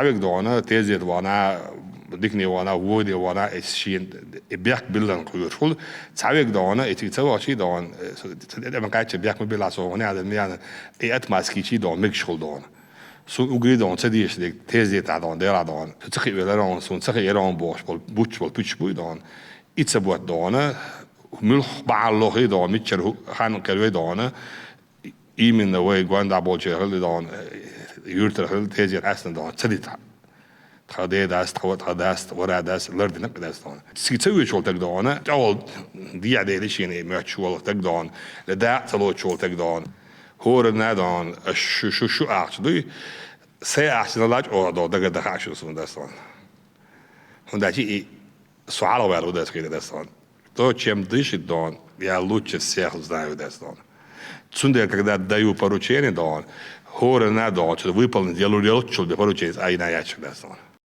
Çavik doğana, teziyet vana, dikni vana, vodi vana, eşin, biyak bilden kuyurul. Çavik doğana, etik çavaşı doğan, demek ki biyak mı bilası o ne adım yani, etmaskiçi doğan, mekşul doğan. Sun ugri doğan, çediyişlik, teziyet doğan, dera doğan. Çıkı veler sun, çıkı yeran boş, buç bol, püç buy doğan. İtse bu doğana, mülh bağlığı doğan, mitçer han kerve doğana, imin de ve gwanda bolçer doğan, yurtlar teziyet aslında doğan, çediyet. تخديداس تخداس وراداس لردنا قداس دون سيتسوي شغل تقدون أول دي عدالي شيء ما شغل تقدون لدا تلو شغل تقدون هو ردنا شو أعتدي سه أحسن لاج أو دو دقة عشرة سون داستون هون داشي سؤال وارد داس كده داستون то чем дышит дон я лучше всех знаю дاستон цунде когда даю поручение дон хоре на дон что выполнить делу поручение а иначе дастон